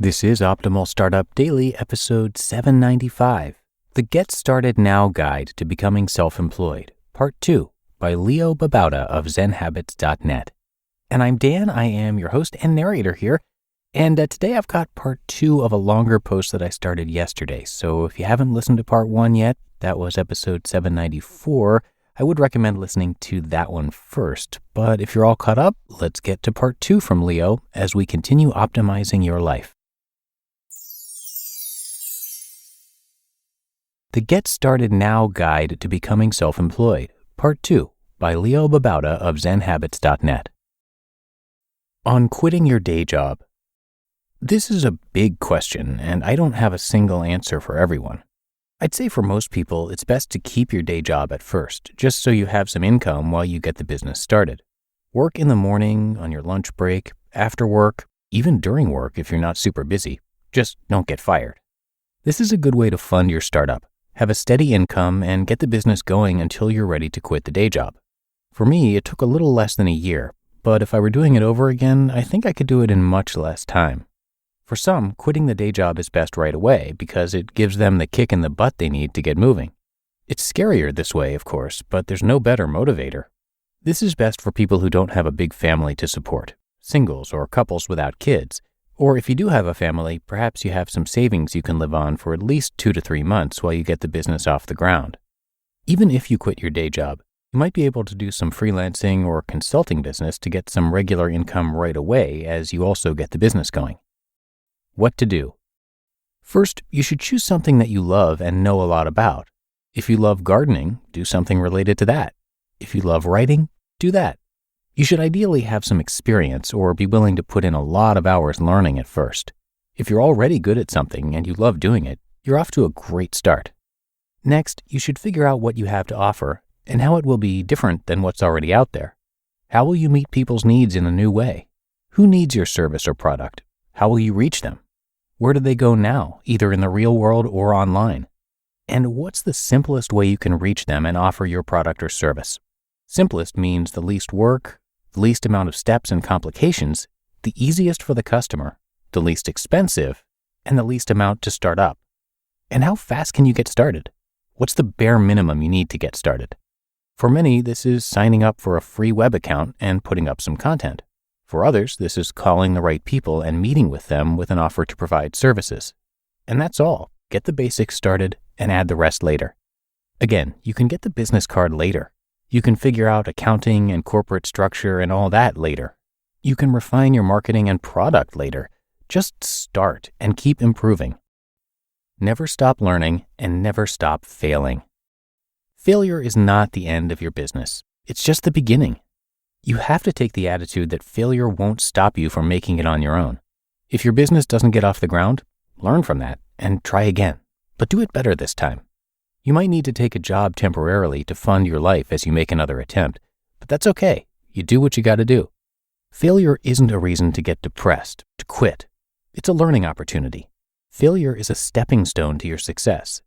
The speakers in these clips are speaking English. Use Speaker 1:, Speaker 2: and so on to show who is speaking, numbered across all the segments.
Speaker 1: This is Optimal Startup Daily, episode 795, The Get Started Now Guide to Becoming Self-Employed, Part 2, by Babauta of ZenHabits.net. And I'm Dan, I am your host and narrator here, and today I've got Part 2 of a longer post that I started yesterday. So if you haven't listened to Part 1 yet, that was episode 794, I would recommend listening to that one first. But if you're all caught up, let's get to Part 2 from Leo as we continue optimizing your life. The Get Started Now Guide to Becoming Self-Employed, Part 2, by Babauta of ZenHabits.net. On quitting your day job. This is a big question, and I don't have a single answer for everyone. I'd say for most people, it's best to keep your day job at first, just so you have some income while you get the business started. Work in the morning, on your lunch break, after work, even during work if you're not super busy. Just don't get fired. This is a good way to fund your startup. Have a steady income and get the business going until you're ready to quit the day job. For me, it took a little less than a year, but if I were doing it over again, I think I could do it in much less time. For some, quitting the day job is best right away because it gives them the kick in the butt they need to get moving. It's scarier this way, of course, but there's no better motivator. This is best for people who don't have a big family to support, singles or couples without kids. Or if you do have a family, perhaps you have some savings you can live on for at least 2 to 3 months while you get the business off the ground. Even if you quit your day job, you might be able to do some freelancing or consulting business to get some regular income right away as you also get the business going. What to do? First, you should choose something that you love and know a lot about. If you love gardening, do something related to that. If you love writing, do that. You should ideally have some experience or be willing to put in a lot of hours learning at first. If you're already good at something and you love doing it, you're off to a great start. Next, you should figure out what you have to offer and how it will be different than what's already out there. How will you meet people's needs in a new way? Who needs your service or product? How will you reach them? Where do they go now, either in the real world or online? And what's the simplest way you can reach them and offer your product or service? Simplest means the least work, the least amount of steps and complications, the easiest for the customer, the least expensive, and the least amount to start up. And how fast can you get started? What's the bare minimum you need to get started? For many, this is signing up for a free web account and putting up some content. For others, this is calling the right people and meeting with them with an offer to provide services. And that's all. Get the basics started and add the rest later. Again, you can get the business card later. You can figure out accounting and corporate structure and all that later. You can refine your marketing and product later. Just start and keep improving. Never stop learning and never stop failing. Failure is not the end of your business. It's just the beginning. You have to take the attitude that failure won't stop you from making it on your own. If your business doesn't get off the ground, learn from that and try again, but do it better this time. You might need to take a job temporarily to fund your life as you make another attempt, but that's okay. You do what you got to do. Failure isn't a reason to get depressed, to quit. It's a learning opportunity. Failure is a stepping stone to your success.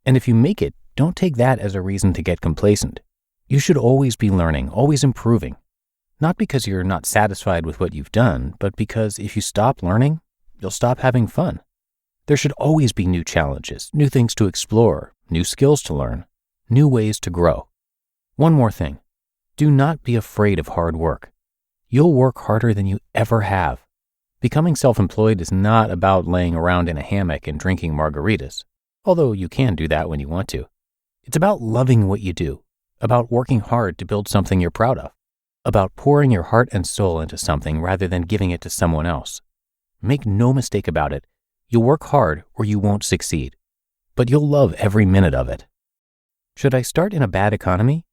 Speaker 1: And if you make it, don't take that as a reason to get complacent. You should always be learning, always improving. Not because you're not satisfied with what you've done, but because if you stop learning, you'll stop having fun. There should always be new challenges, new things to explore, new skills to learn, new ways to grow. One more thing. Do not be afraid of hard work. You'll work harder than you ever have. Becoming self-employed is not about laying around in a hammock and drinking margaritas, although you can do that when you want to. It's about loving what you do, about working hard to build something you're proud of, about pouring your heart and soul into something rather than giving it to someone else. Make no mistake about it. You'll work hard or you won't succeed, but you'll love every minute of it. Should I start in a bad economy?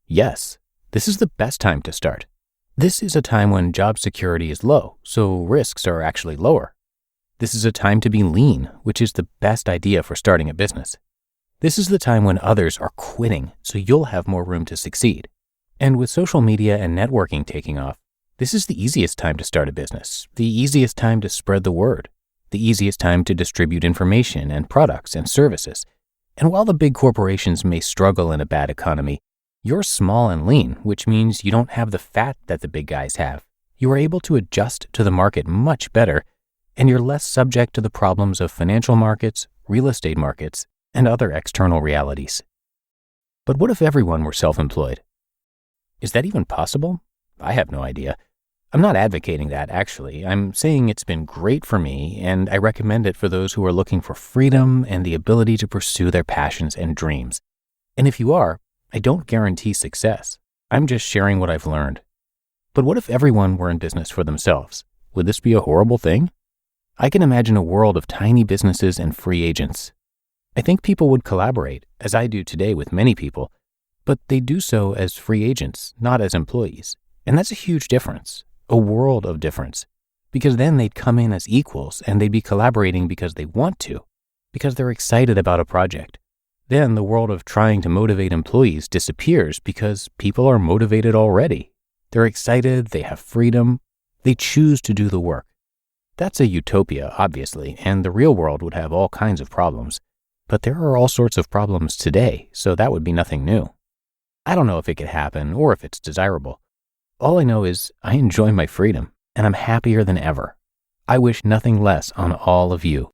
Speaker 1: Yes, this is the best time to start. This is a time when job security is low, so risks are actually lower. This is a time to be lean, which is the best idea for starting a business. This is the time when others are quitting, so you'll have more room to succeed. And with social media and networking taking off, this is the easiest time to start a business, the easiest time to spread the word, the easiest time to distribute information and products and services. And while the big corporations may struggle in a bad economy, you're small and lean, which means you don't have the fat that the big guys have. You are able to adjust to the market much better, and you're less subject to the problems of financial markets, real estate markets, and other external realities. But what if everyone were self-employed? Is that even possible? I have no idea. I'm not advocating that, actually. I'm saying it's been great for me, and I recommend it for those who are looking for freedom and the ability to pursue their passions and dreams. And if you are, I don't guarantee success. I'm just sharing what I've learned. But what if everyone were in business for themselves? Would this be a horrible thing? I can imagine a world of tiny businesses and free agents. I think people would collaborate, as I do today with many people, but they do so as free agents, not as employees. And that's a huge difference, a world of difference, because then they'd come in as equals and they'd be collaborating because they want to, because they're excited about a project. Then the world of trying to motivate employees disappears because people are motivated already. They're excited, they have freedom, they choose to do the work. That's a utopia, obviously, and the real world would have all kinds of problems. But there are all sorts of problems today, so that would be nothing new. I don't know if it could happen or if it's desirable. All I know is I enjoy my freedom, and I'm happier than ever. I wish nothing less on all of you.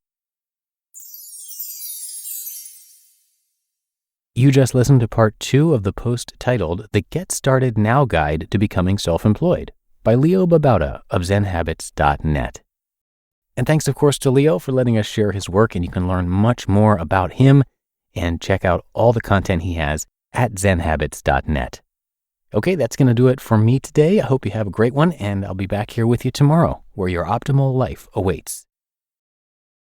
Speaker 1: You just listened to part 2 of the post titled The Get Started Now Guide to Becoming Self-Employed by Leo Babauta of ZenHabits.net. And thanks, of course, to Leo for letting us share his work, and you can learn much more about him and check out all the content he has at ZenHabits.net. Okay, that's going to do it for me today. I hope you have a great one, and I'll be back here with you tomorrow, where your optimal life awaits.